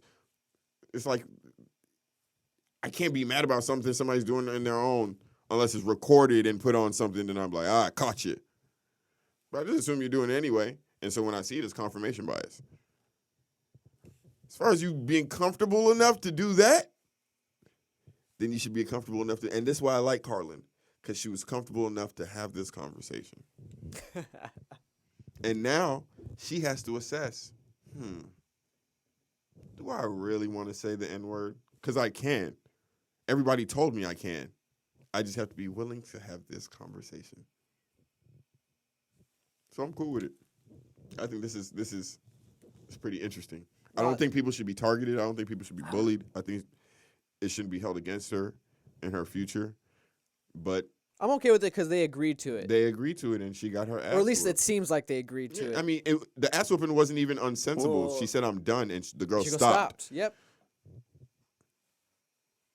it's like, I can't be mad about something somebody's doing on their own unless it's recorded and put on something, then I'm like, I caught you. But I just assume you're doing it anyway. And so when I see it, it's confirmation bias. As far as you being comfortable enough to do that, then you should be comfortable enough to, and that's why I like Carlin, because she was comfortable enough to have this conversation. And now she has to assess, do I really want to say the N-word? Because I can. Everybody told me I can. I just have to be willing to have this conversation. So I'm cool with it. I think this is it's pretty interesting. I don't think people should be targeted. I don't think people should be bullied. I think it shouldn't be held against her in her future. But I'm okay with it because they agreed to it. they agreed to it, and she got her ass Or at least whooped. it seems like they agreed to it. I mean, the ass whooping wasn't even unsensible. Well, she said, I'm done, and the girl She goes, stopped. Yep.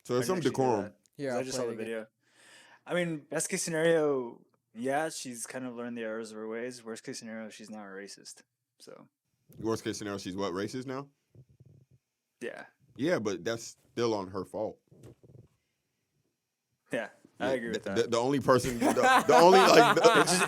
So there's I some can actually do decorum. that, Here, 'cause I'll I just play saw it the again. video. I mean, best case scenario, yeah, she's kind of learned the errors of her ways. Worst case scenario, she's now a racist. So, Worst case scenario, she's what, racist now? yeah. Yeah, but that's still on her fault. Yeah, I agree with that. The only person, the only, like,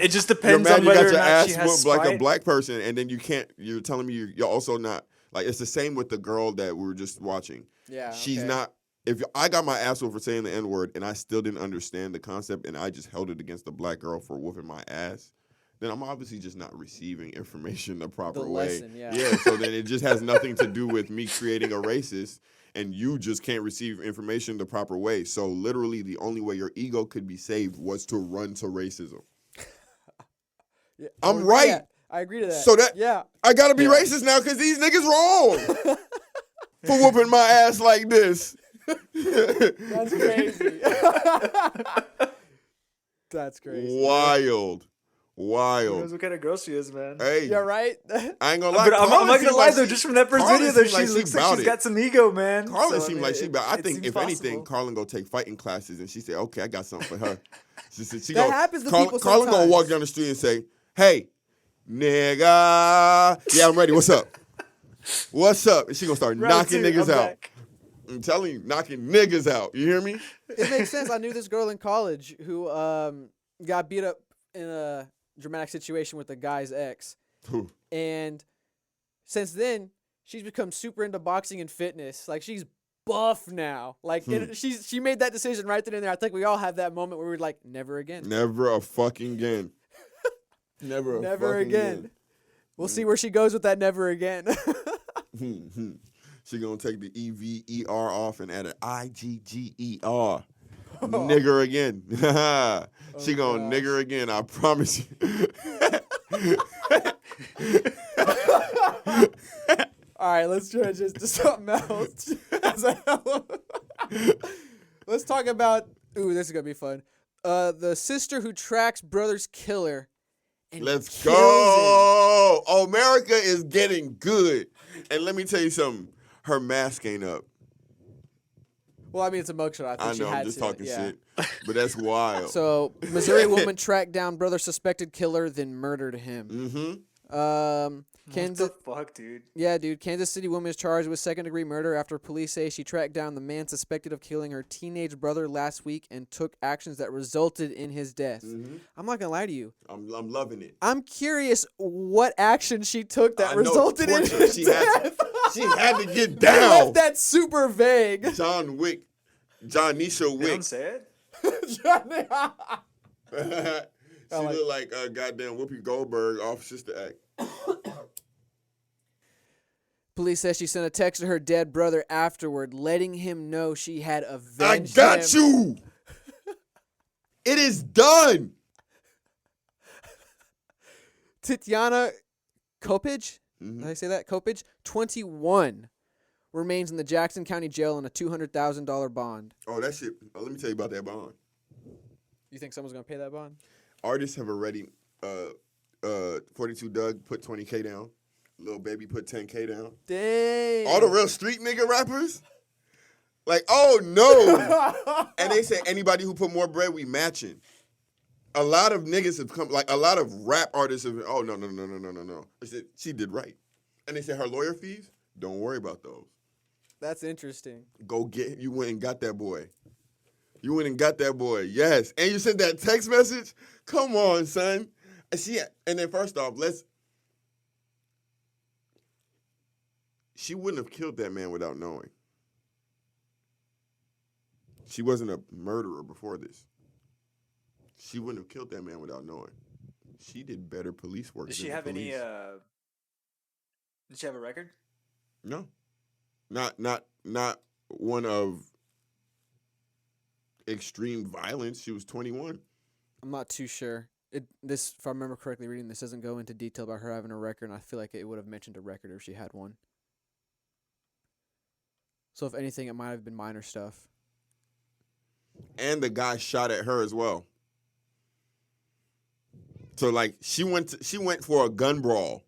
It just you're depends mad on you whether got or your not she ass has whooped like a spite. black person, and then you're telling me you're also not, like, it's the same with the girl that we were just watching. Yeah. She's okay. not, if I got my ass whooped for saying the N-word and I still didn't understand the concept and I just held it against the black girl for whooping my ass, then I'm obviously just not receiving information the proper The way. lesson, yeah. Yeah, so then it just has nothing to do with me creating a racist, and you just can't receive information the proper way. So literally the only way your ego could be saved was to run to racism. Yeah, I'm I agree right. to that. I agree to that. So that- Yeah. I gotta be Yeah. racist now because these niggas wrong for whooping my ass like this. That's crazy. That's crazy. Wild. Who Wild. knows what kind of girl she is, man? Hey, Yeah, right? I ain't gonna lie. But I'm Carlin not seems gonna lie like though, she- just from that first Carlin video, though, seems she like looks like bout she's it. got some ego, man. Carlin So, I seemed mean, like she, but I it think seems if anything, possible. Carlin go take fighting classes, and she say, "Okay, I got something for her." She said, That happens to people Carlin gonna walk sometimes. down the street and say, "Hey, nigga, yeah, I'm ready. What's up? What's up?" And she gonna start Round knocking two, niggas I'm out. back. I'm telling you, knocking niggas out. You hear me? It makes sense. I knew this girl in college who got beat up in a dramatic situation with a guy's ex. Whew. And since then, she's become super into boxing and fitness. Like, she's buff now. Like, she made that decision right then and there. I think we all have that moment where we're like, never again. Never a fucking again. Never a Never fucking again. We'll see where she goes with that never again. She gonna take the EVER off and add an IGGER. Nigger again. She gonna gosh. nigger again. I promise you. All right, let's change this to something else. Let's talk about. Ooh, this is gonna be fun. The sister who tracks brother's killer. And Let's kills go. America is getting good. And let me tell you something. Her mask ain't up. him. Well, I mean, it's a mugshot. I think I she know, had I'm just to, talking yeah. shit. But that's wild. So, Missouri woman tracked down brother's suspected killer, then murdered him. Mm-hmm. Kansas. What the fuck, dude? Yeah, dude. Kansas City woman is charged with second-degree murder after police say she tracked down the man suspected of killing her teenage brother last week and took actions that resulted in his death. I'm not gonna lie to you. I'm loving it. I'm curious what action she took that I know, resulted in torture. his She death. had to get They down. left that super vague. John Wick. John Nisha They Wick. don't say it. She looked like goddamn Whoopi Goldberg off Sister Act. Police says she sent a text to her dead brother afterward, letting him know she had I avenged got him. you. It is done. Tatiana Kopich, did I say that? Kopich, 21, remains in the Jackson County Jail on a $200,000 bond. Oh, that shit. Let me tell you about that bond. You think someone's gonna pay that bond? Artists have already, 42 Doug put 20K down. Lil Baby put 10K down. Dang. All the real street nigga rappers, Like, oh no. And they say anybody who put more bread, we matching. A lot of niggas have come, like a lot of rap artists have been, oh no. I said, she did right. And they said her lawyer fees, don't worry about those. That's interesting. Go get, you went and got that boy. You went and got that boy, yes. And you sent that text message? Come on, son. And then first off, she wouldn't have killed that man without knowing. She wasn't a murderer before this. She wouldn't have killed that man without knowing. She did better police work. Did than she the have any? police. Did she have a record? No, not one of extreme violence. She was 21. I'm not too sure. This, if I remember correctly, reading this doesn't go into detail about her having a record, and I feel like it would have mentioned a record if she had one. So if anything, it might have been minor stuff. And the guy shot at her as well. So like she went for a gun brawl.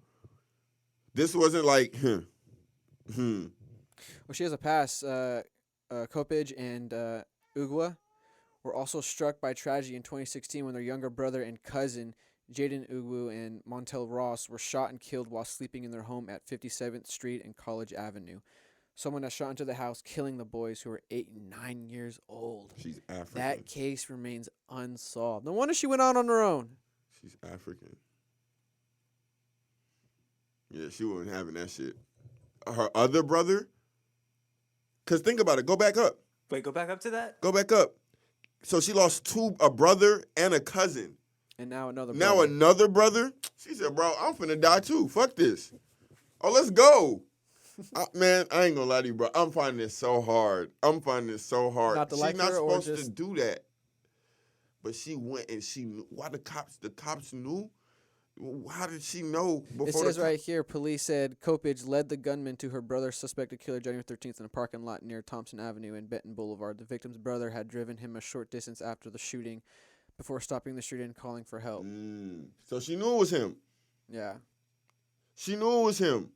This wasn't like Well, she has a pass. Kopij and Ugwa were also struck by tragedy in 2016 when their younger brother and cousin, Jaden Ugwu and Montel Ross, were shot and killed while sleeping in their home at 57th Street and College Avenue. Someone that shot into the house, killing the boys who were 8 and 9 years old. she's African. That case remains unsolved. No wonder she went out on her own. She's African. Yeah, she wasn't having that shit. Her other brother, because think about it. Go back up. Wait, go back up to that. Go back up. So she lost a brother and a cousin. And now another Now brother. another brother? She said, bro, I'm finna die too. Fuck this. Oh, let's go. Man, I ain't gonna lie to you, bro. I'm finding this so hard. Not to She's like not her or supposed just... to do that. But she went and she knew. Why the cops knew? How did she know before It says right here, police said Kopij led the gunman to her brother's suspected killer January 13th in a parking lot near Thompson Avenue and Benton Boulevard. The victim's brother had driven him a short distance after the shooting before stopping the street and calling for help. So she knew it was him. Yeah. She knew it was him.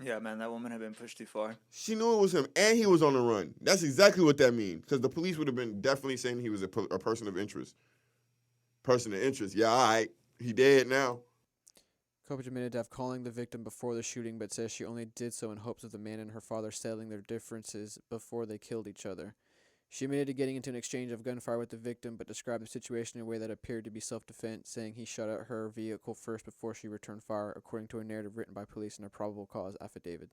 Yeah, man, that woman had been pushed too far. She knew it was him, and he was on the run. That's exactly what that means, because the police would have been definitely saying he was a person of interest. Person of interest. Yeah, all right. He dead now. Kopij admitted to have calling the victim before the shooting, but says she only did so in hopes of the man and her father settling their differences before they killed each other. She admitted to getting into an exchange of gunfire with the victim, but described the situation in a way that appeared to be self-defense, saying he shot at her vehicle first before she returned fire, according to a narrative written by police in a probable cause affidavit.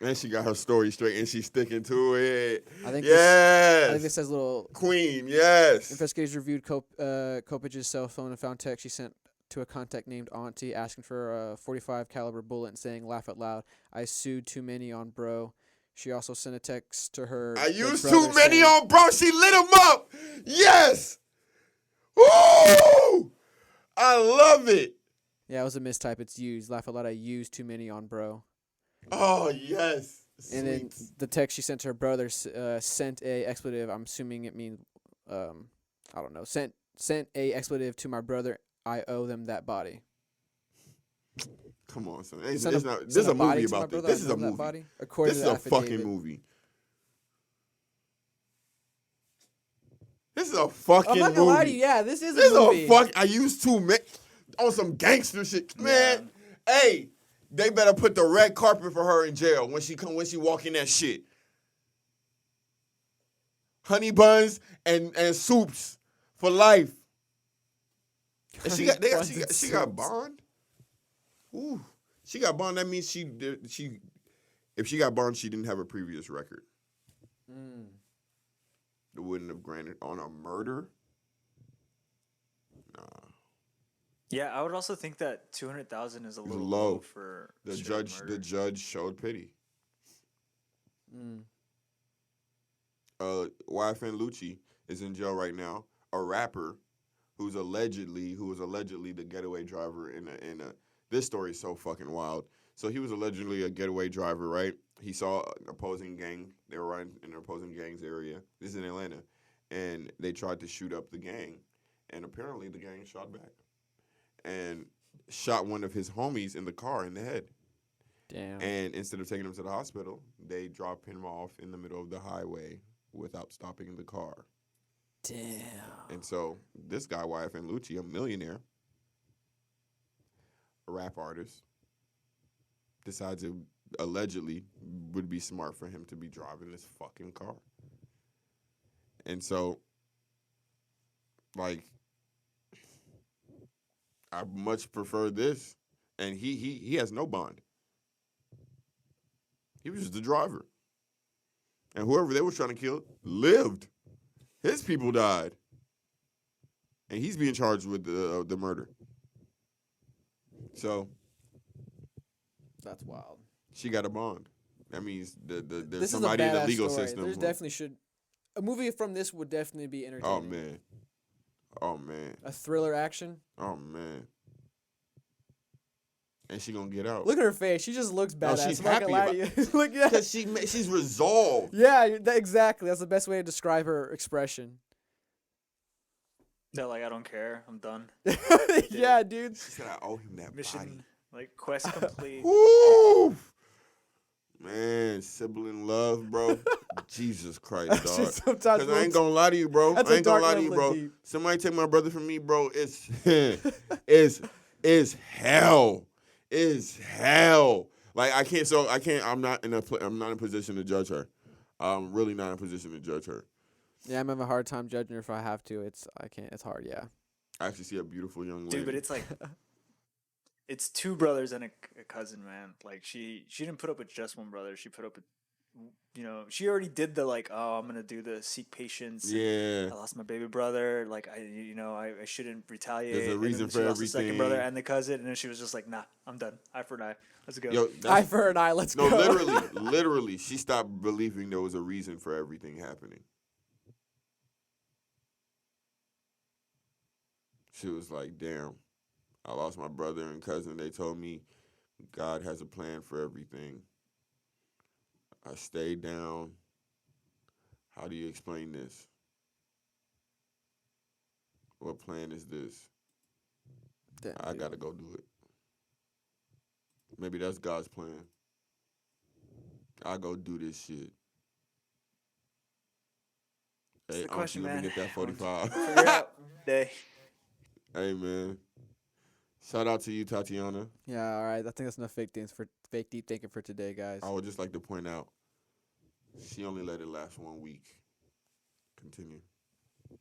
And she got her story straight, and she's sticking to it. I think yes. I think this says little... Queen, yes. Investigators reviewed Kopij's cell phone and found text she sent to a contact named Auntie asking for a .45 caliber bullet and saying, laugh out loud, I sued too many on bro. She also sent a text to her. I used too many on bro. She lit him up. Yes. Woo! I love it. Yeah, it was a mistype. It's used. Laugh out loud, I used too many on bro. Oh, yes. And then the text she sent to her brother sent a expletive. I'm assuming it means, I don't know. Sent a expletive to my brother. I owe them that body. Come on, son. This is a movie about this. This is a movie. This is a fucking movie. This is a fucking movie. I'm not gonna lie to you. Yeah, this is a movie. I used to on some gangster shit, man. Yeah. Hey, they better put the red carpet for her in jail when she walk in that shit. Honey buns and soups for life. And she got bond. Ooh, she got bond. That means if she got bond, she didn't have a previous record. It wouldn't have granted on a murder. Nah. Yeah, I would also think that 200,000 is a little low low for the straight judge. murder. The judge showed pity. YFN Lucci is in jail right now. A rapper who was allegedly the getaway driver in a. This story is so fucking wild. So he was allegedly a getaway driver, right? He saw an opposing gang. They were right in an opposing gang's area. This is in Atlanta. And they tried to shoot up the gang. And apparently the gang shot back. And shot one of his homies in the car in the head. Damn. And instead of taking him to the hospital, they drop him off in the middle of the highway without stopping the car. Damn. And so this guy, YFN Lucci, a millionaire, a rap artist, decides it allegedly would be smart for him to be driving this fucking car. And so, like, I much prefer this. And he has no bond. He was just the driver. And whoever they were trying to kill lived. His people died. And he's being charged with the murder. So That's wild. she got a bond. That means there's This somebody is in a the badass legal story. system. There's definitely should a movie from this would definitely be entertaining. Oh man. Oh man. A thriller action. Oh man. And she gonna get out. Look at her face. She just looks No, badass. she's I'm not gonna happy lie to you. Look at Because she's resolved. Yeah, exactly. That's the best way to describe her expression. They're like, I don't care. I'm done. Yeah, dude. She said I owe him that Mission, body. like, quest complete. Woo! Man, sibling love, bro. Jesus Christ, That shit dog. sometimes Because I ain't gonna lie to you, bro. That's I a ain't gonna dark lie to you, level of bro. deep. Somebody take my brother from me, bro. It's it's hell. It's hell. Like I'm not in a position to judge her. I'm really not in a position to judge her. Yeah, I'm having a hard time judging her if I have to. It's hard, yeah. I actually see a beautiful young lady. Dude, but it's like, it's two brothers and a cousin, man. Like, she didn't put up with just one brother. She put up with, she already did the, like, oh, I'm going to do the seek patience. Yeah. I lost my baby brother. Like, I shouldn't retaliate. There's a And reason then for she lost the second brother everything. and the cousin. And then she was just like, nah, I'm done. Eye for an eye. Let's go. Yo, Eye for an eye, let's no, go. literally, she stopped believing there was a reason for everything happening. She was like, damn, I lost my brother and cousin. They told me God has a plan for everything. I stayed down. How do you explain this? What plan is this? Damn, I dude. got to go do it. Maybe that's God's plan. I go do this shit. That's Hey, the question, let me man. get that 45. Figure out day. Hey, man. Shout out to you, Tatiana. Yeah, all right. I think that's enough fake deep thinking for today, guys. I would just like to point out, she only let it last 1 week. Continue.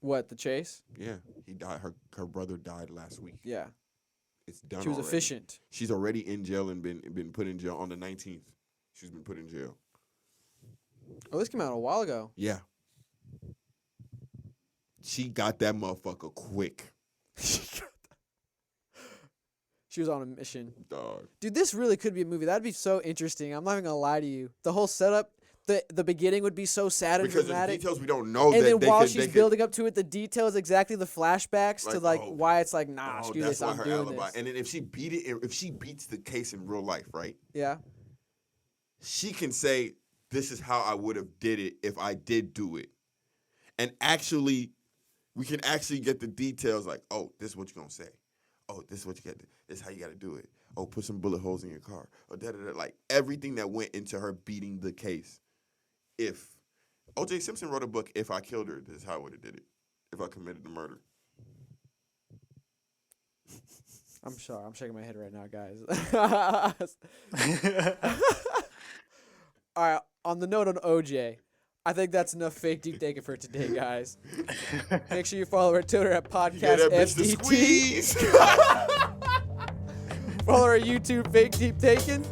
What, the chase? Yeah, he died. Her brother died last week. Yeah. It's done. She was already. efficient. She's already in jail and been put in jail on the 19th. She's been put in jail. Oh, this came out a while ago. Yeah. She got that motherfucker quick, She was on a mission. dog. Dude, this really could be a movie. That'd be so interesting. I'm not even gonna lie to you. The whole setup, the beginning would be so sad and Because there's dramatic. details we don't know. And that then they while could, she's building up to it, the details exactly the flashbacks to Like, like oh, why it's like, nah, oh, screw that's this, why I'm her doing alibi. this. And then if she beats the case in real life, right? Yeah. She can say, "This is how I would have did it if I did do it," and actually, we can actually get the details. Like, oh, this is what you're gonna say. Oh, this is what you got. This is how you got to do it. Oh, put some bullet holes in your car. Or like everything that went into her beating the case. If O.J. Simpson wrote a book, "If I Killed Her," this is how I would have did it. If I committed the murder. I'm sorry. I'm shaking my head right now, guys. All right. On the note on OJ, I think that's enough fake deep thinking for today, guys. Make sure you follow our Twitter at Yeah, Podcast that bitch the FDT. squeeze. Follow our YouTube Fake Deep Taken.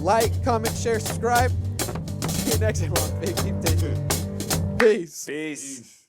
Like, comment, share, subscribe. See you next time on Fake Deep Taken. Peace. Peace.